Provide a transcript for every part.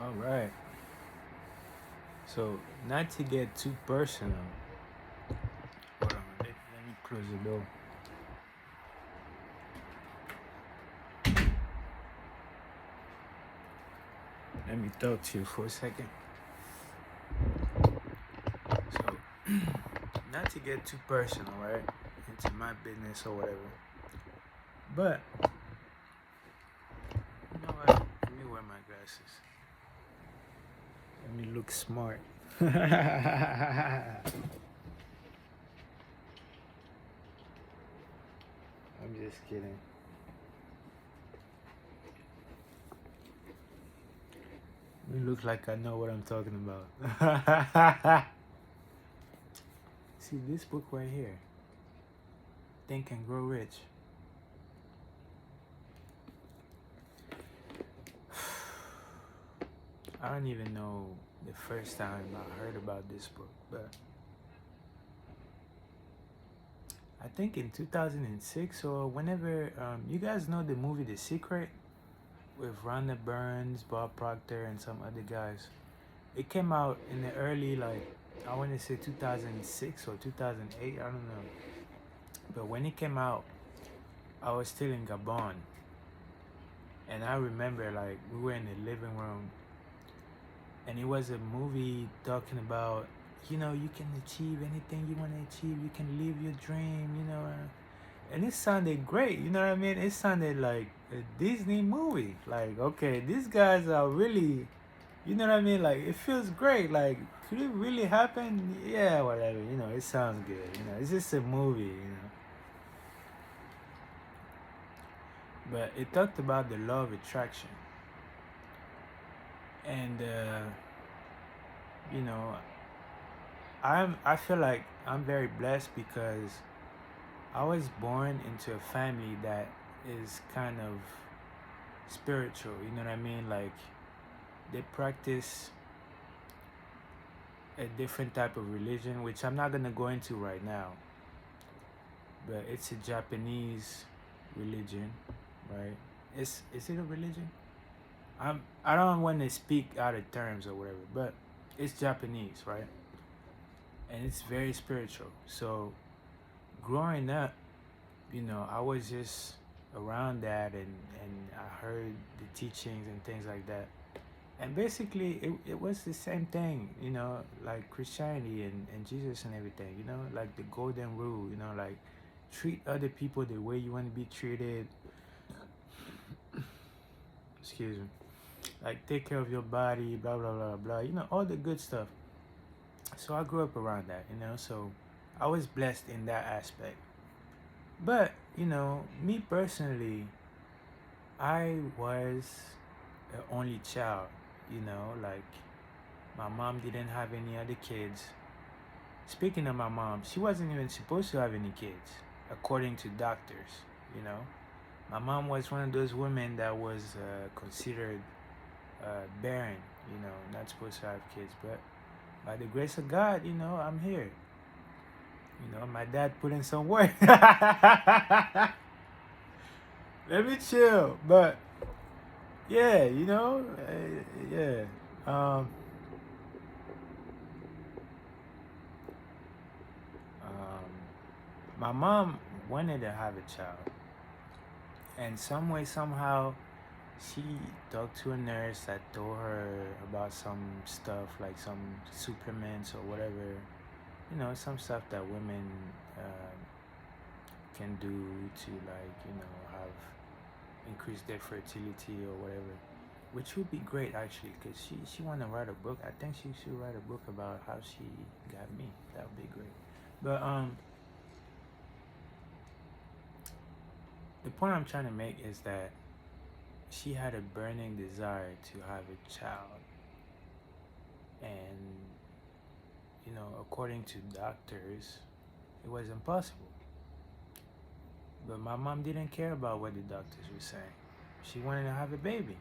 All right. So, not to get too personal. Hold on. Let me close the door. Let me talk to you for a second. So, not to get too personal, right? Into my business or whatever. But, you know what? Let me wear my glasses. Let me look smart. I'm just kidding. Let me look like I know what I'm talking about. See this book right here, Think and Grow Rich. I don't even know the first time I heard about this book, but I think in 2006 or whenever, you guys know the movie The Secret with Rhonda Burns, Bob Proctor, and some other guys. It came out in the early, like, I want to say 2006 or 2008, I don't know. But when it came out, I was still in Gabon. And I remember, like, we were in the living room, and it was a movie talking about, you can achieve anything you want to achieve, you can live your dream. And it sounded great, you know what I mean? It sounded like a Disney movie. Like, okay, these guys are really, you know what I mean? Like, it feels great. Like, could it really happen? Yeah, whatever. It sounds good. It's just a movie. But it talked about the law of attraction. And, you know, I feel like I'm very blessed because I was born into a family that is kind of spiritual, you know what I mean? Like, they practice a different type of religion, which I'm not gonna go into right now, but it's a Japanese religion, right? Is it a religion? I don't want to speak out of terms or whatever, but it's Japanese, right? And it's very spiritual. So growing up, I was just around that, and I heard the teachings and things like that. And basically, it was the same thing, like Christianity and Jesus and everything, like the golden rule, like treat other people the way you want to be treated. Excuse me. Like take care of your body, blah, blah, blah, blah, all the good stuff. So I grew up around that, so I was blessed in that aspect. But, me personally, I was the only child, like my mom didn't have any other kids. Speaking of my mom, she wasn't even supposed to have any kids, according to doctors, you know. My mom was one of those women that was considered barren, not supposed to have kids. But by the grace of God, I'm here. My dad put in some work. Let me chill. But yeah, yeah. Um, um, my mom wanted to have a child, and some way, somehow, she talked to a nurse that told her about some stuff, like some supplements or whatever, some stuff that women uh, can do to, like, have increase their fertility or whatever, which would be great actually, because she want to write a book. I think she should write a book about how she got me. That would be great. But the point I'm trying to make is that she had a burning desire to have a child, and according to doctors, it was impossible. But my mom didn't care about what the doctors were saying. She wanted to have a baby.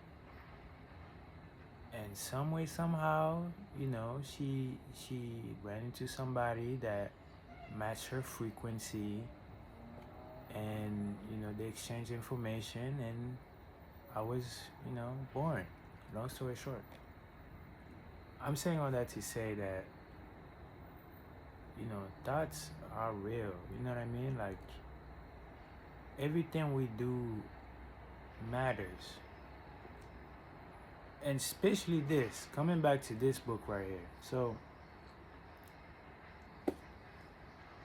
And some way, somehow, she ran into somebody that match her frequency, and they exchange information, and I was born. Long story short, I'm saying all that to say that thoughts are real. You know what I mean? Like, everything we do matters, and especially this, coming back to this book right here. So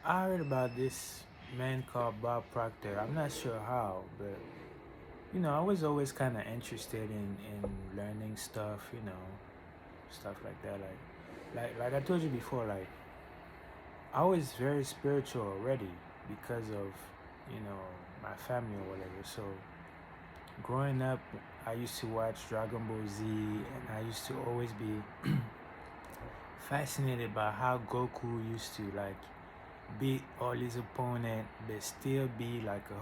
I heard about this man called Bob Proctor. I'm not sure how, but I was always kind of interested in learning stuff, stuff like that. Like I told you before, like I was very spiritual already because of my family or whatever. So growing up, I used to watch Dragon Ball Z, and I used to always be fascinated by how Goku used to like beat all his opponent, but still be like a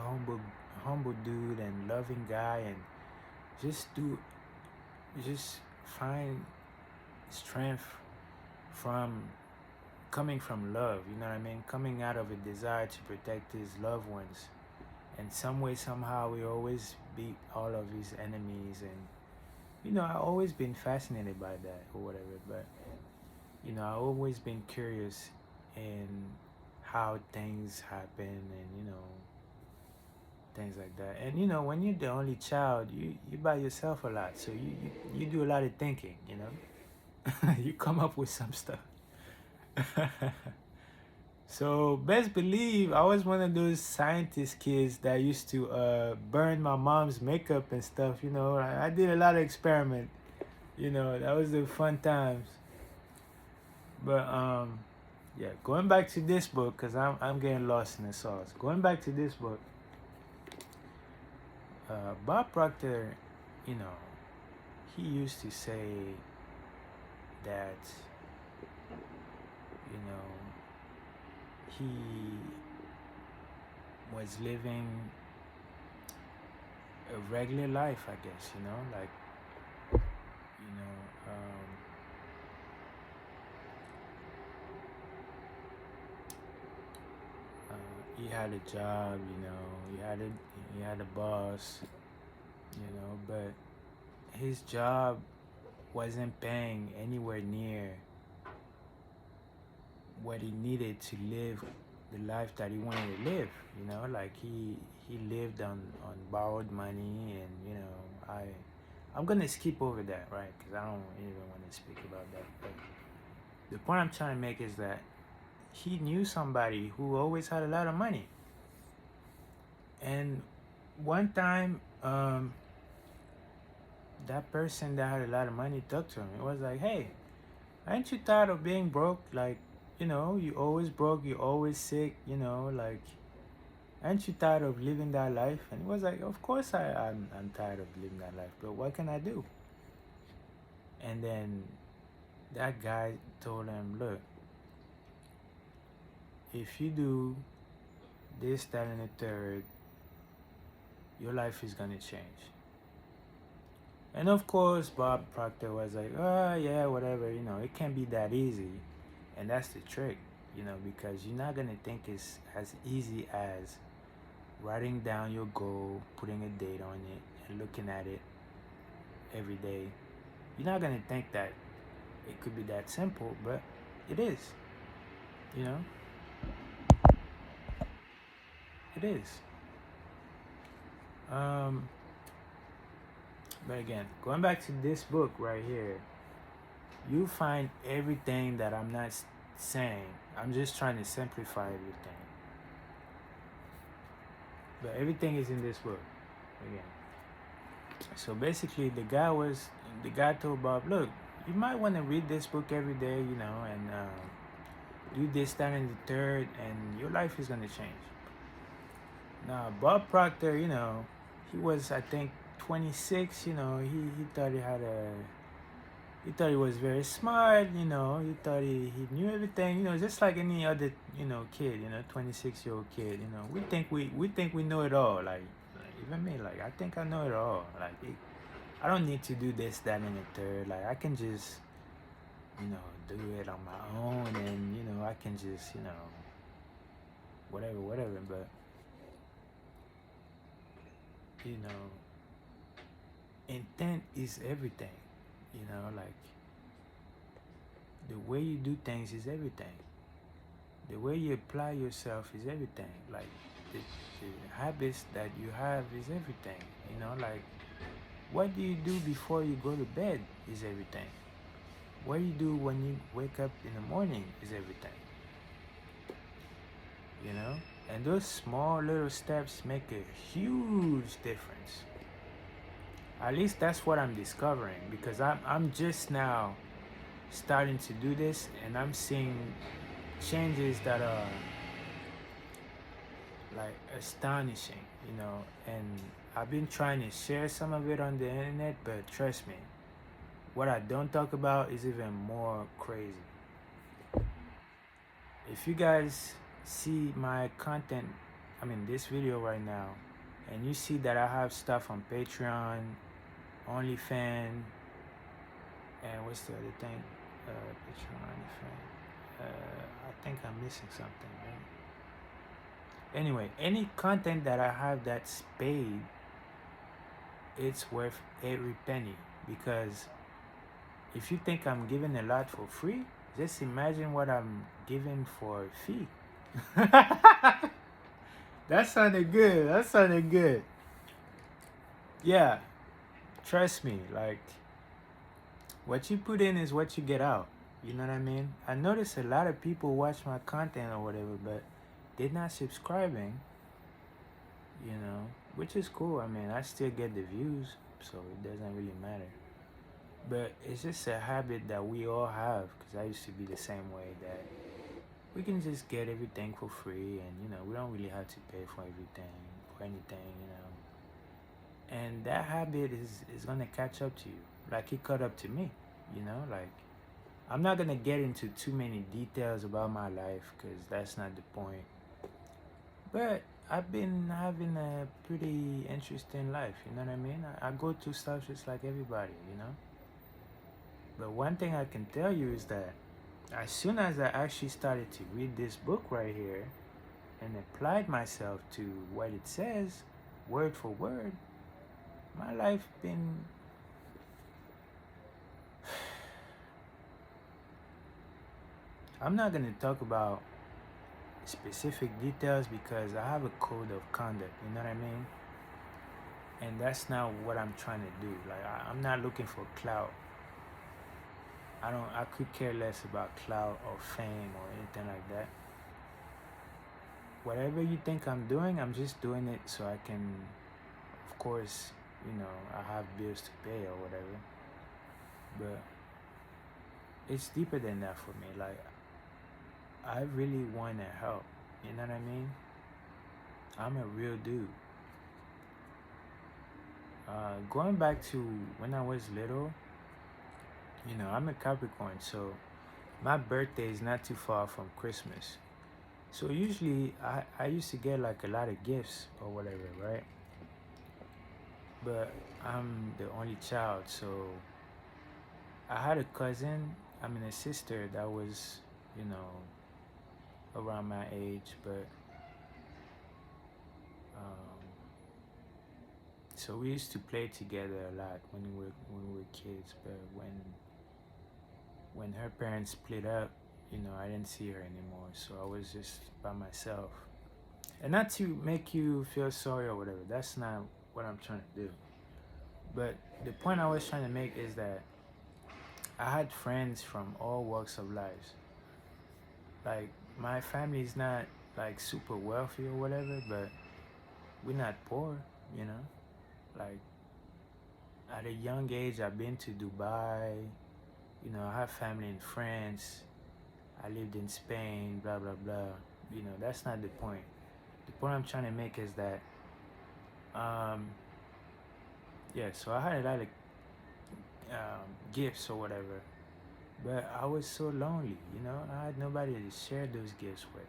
humble dude and loving guy, and just find strength from coming from love. You know what I mean? Coming out of a desire to protect his loved ones, and some way somehow we always beat all of his enemies, and I always been fascinated by that or whatever. But I always been curious in how things happen, and things like that. And when you're the only child, you by yourself a lot, so you do a lot of thinking. You come up with some stuff. So best believe I was one of those scientist kids that used to burn my mom's makeup and stuff. I did a lot of experiment. That was the fun times. But yeah, going back to this book, because I'm getting lost in the sauce. Going back to this book, Bob Proctor, he used to say that he was living a regular life, I guess, like you know um, he had a job, he had a boss, but his job wasn't paying anywhere near what he needed to live the life that he wanted to live. Like he lived on borrowed money, and I'm gonna skip over that, right? Because I don't even want to speak about that. But the point I'm trying to make is that he knew somebody who always had a lot of money, and one time that person that had a lot of money talked to him. It was like, hey, aren't you tired of being broke? Like, you always broke, you always sick, like, aren't you tired of living that life? And he was like, of course I'm tired of living that life, but what can I do? And then that guy told him, look, if you do this, that, and the third, your life is gonna change. And of course, Bob Proctor was like, oh, yeah, whatever, it can't be that easy. And that's the trick, because you're not going to think it's as easy as writing down your goal, putting a date on it, and looking at it every day. You're not going to think that it could be that simple, but it is, It is. But again, going back to this book right here, you find everything that I'm not saying. I'm just trying to simplify everything. But everything is in this book again. So basically, the guy told Bob, look, you might want to read this book every day, and do this, that, and the third, and your life is gonna change. Now, Bob Proctor, he was, I think, 26. He thought he thought he was very smart. He thought he knew everything. Just like any other kid, 26-year-old kid. We think we know it all. Like even me, like I think I know it all. Like I don't need to do this, that, and the third. Like I can just do it on my own, and I can just whatever. But you know, intent is everything. You know, like the way you do things is everything. The way you apply yourself is everything. Like the habits that you have is everything. You know, like what do you do before you go to bed is everything. What you do when you wake up in the morning is everything. You know, and those small little steps make a huge difference. At least that's what I'm discovering, because I'm just now starting to do this, and I'm seeing changes that are like astonishing, you know. And I've been trying to share some of it on the internet, but trust me, what I don't talk about is even more crazy. If you guys see my content, I mean this video right now, and you see that I have stuff on Patreon, OnlyFans, and what's the other thing? Patreon, OnlyFans. I think I'm missing something, right? Anyway, any content that I have that's paid, it's worth every penny. Because if you think I'm giving a lot for free, just imagine what I'm giving for a fee. That sounded good. That sounded good. Yeah, trust me. Like, what you put in is what you get out. You know what I mean? I notice a lot of people watch my content or whatever, but they're not subscribing. You know, which is cool. I mean, I still get the views, so it doesn't really matter. But it's just a habit that we all have, because I used to be the same way, that we can just get everything for free, and you know, we don't really have to pay for everything, for anything, you know. And that habit is gonna catch up to you, like it caught up to me, you know. Like, I'm not gonna get into too many details about my life, because that's not the point. But I've been having a pretty interesting life, you know what I mean? I go through stuff just like everybody, you know. But one thing I can tell you is that as soon as I actually started to read this book right here and applied myself to what it says, word for word, my life been I'm not gonna talk about specific details because I have a code of conduct, you know what I mean? And that's not what I'm trying to do. Like, I'm not looking for clout. I could care less about clout or fame or anything like that. Whatever you think I'm doing, I'm just doing it so I can, of course, you know, I have bills to pay or whatever. But it's deeper than that for me. Like, I really want to help. You know what I mean? I'm a real dude. Going back to when I was little, you know, I'm a Capricorn, so my birthday is not too far from Christmas. So usually I used to get like a lot of gifts or whatever, right? But I'm the only child, so I had a cousin, I mean a sister that was, you know, around my age, but um, so we used to play together a lot when we were kids. But when her parents split up, you know, I didn't see her anymore, so I was just by myself. And not to make you feel sorry or whatever, that's not what I'm trying to do. But the point I was trying to make is that I had friends from all walks of life. Like, my family is not like super wealthy or whatever, but we're not poor, you know. Like, at a young age, I've been to Dubai. You know, I have family in France. I lived in Spain, blah, blah, blah. You know, that's not the point. The point I'm trying to make is that, yeah, so I had a lot of gifts or whatever. But I was so lonely, you know. I had nobody to share those gifts with.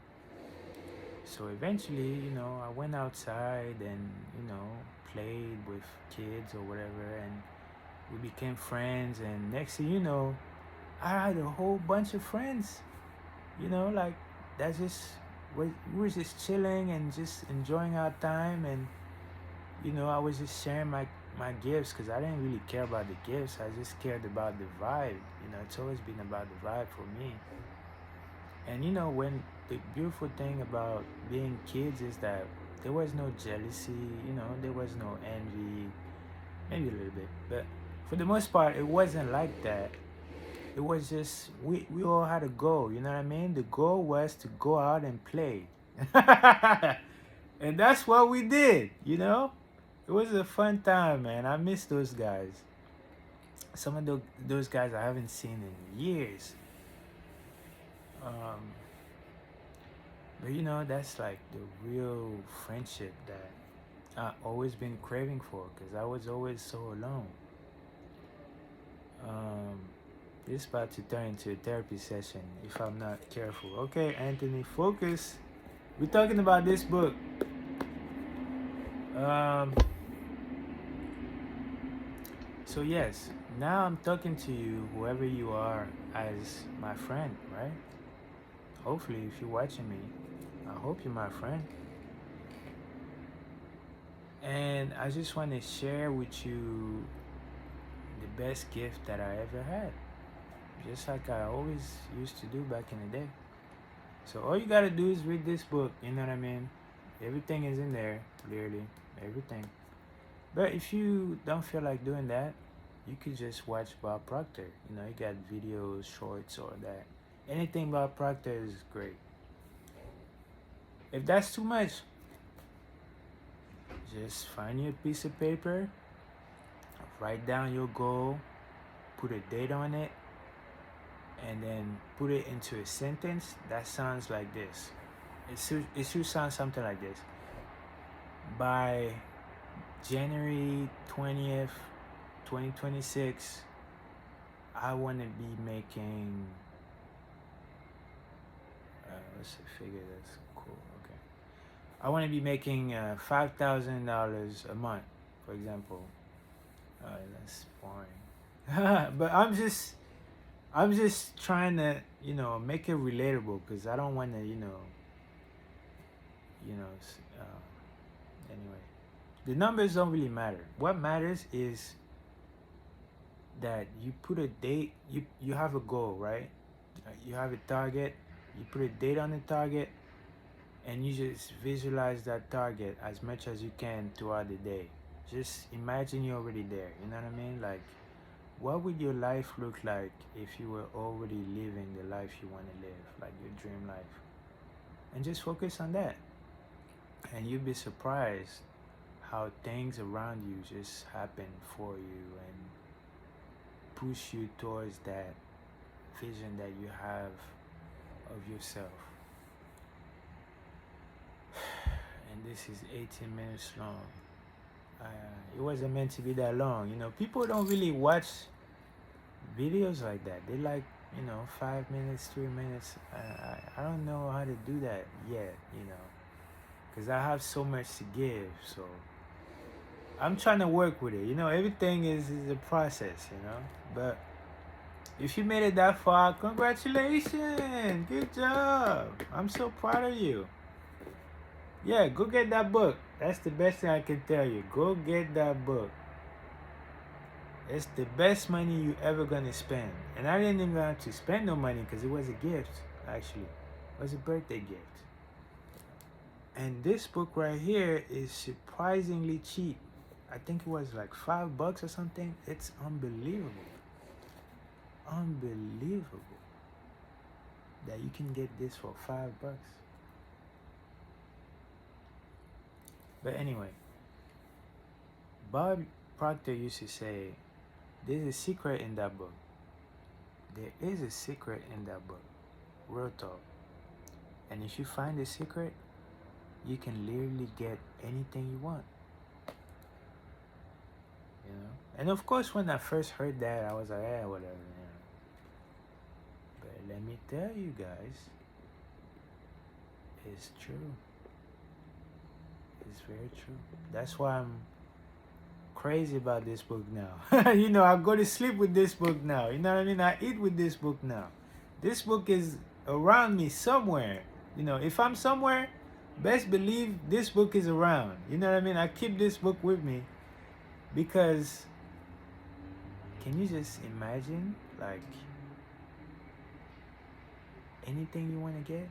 So eventually, you know, I went outside and, you know, played with kids or whatever, and we became friends. And next thing you know, I had a whole bunch of friends, you know, like, that's just we were just chilling and just enjoying our time. And I was just sharing my gifts, because I didn't really care about the gifts. I just cared about the vibe. It's always been about the vibe for me. And when the beautiful thing about being kids is that there was no jealousy, there was no envy, maybe a little bit, but for the most part, it wasn't like that. It was just we all had a goal, you know what I mean? The goal was to go out and play. And that's what we did. It was a fun time, man. I miss those guys. Some of those guys I haven't seen in years. Um, but that's like the real friendship that I've always been craving for, because I was always so alone. Um, this is about to turn into a therapy session if I'm not careful. Okay, Anthony, focus. We're talking about this book. So yes, now I'm talking to you, whoever you are, as my friend, right? Hopefully, if you're watching me, I hope you're my friend. And I just want to share with you the best gift that I ever had. Just like I always used to do back in the day. So all you gotta do is read this book, you know what I mean? Everything is in there, clearly, everything. But if you don't feel like doing that, you could just watch Bob Proctor. You got videos, shorts, or that. Anything Bob Proctor is great. If that's too much, just find you a piece of paper, write down your goal, put a date on it, and then put it into a sentence that sounds like this. It should sound something like this. By January 20th, 2026, I want to be making, let's see, figure that's cool, okay. I want to be making $5,000 a month, for example. That's boring. But I'm just trying to, make it relatable, because I don't want to, anyway. The numbers don't really matter. What matters is that you put a date, you have a goal, right? You have a target, you put a date on the target, and you just visualize that target as much as you can throughout the day. Just imagine you're already there, you know what I mean? Like, what would your life look like if you were already living the life you want to live, like your dream life? And just focus on that. And you'll be surprised how things around you just happen for you and push you towards that vision that you have of yourself. And this is 18 minutes long. It wasn't meant to be that long. People don't really watch videos like that. They like, 5 minutes, 3 minutes. I don't know how to do that yet, because I have so much to give. So I'm trying to work with it. Everything is a process, But if you made it that far, congratulations. Good job. I'm so proud of you. Yeah, go get that book. That's the best thing I can tell you. Go get that book. It's the best money you ever gonna spend. And I didn't even have to spend no money, because it was a gift, actually. It was a birthday gift. And this book right here is surprisingly cheap. I think it was like $5 or something. It's unbelievable. Unbelievable that you can get this for $5. But anyway, Bob Proctor used to say, there's a secret in that book. There is a secret in that book. Real talk. And if you find the secret, you can literally get anything you want. And of course, when I first heard that, I was like, whatever. But let me tell you guys, it's true. It's very true. That's why I'm crazy about this book now. I go to sleep with this book now. You know what I mean? I eat with this book now. This book is around me somewhere. You know, if I'm somewhere, best believe this book is around. You know what I mean? I keep this book with me because can you just imagine, like, anything you want to get?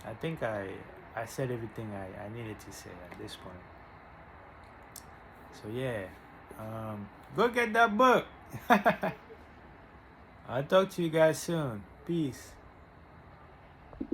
I think I said everything I needed to say at this point. So yeah, go get that book. I'll talk to you guys soon. Peace.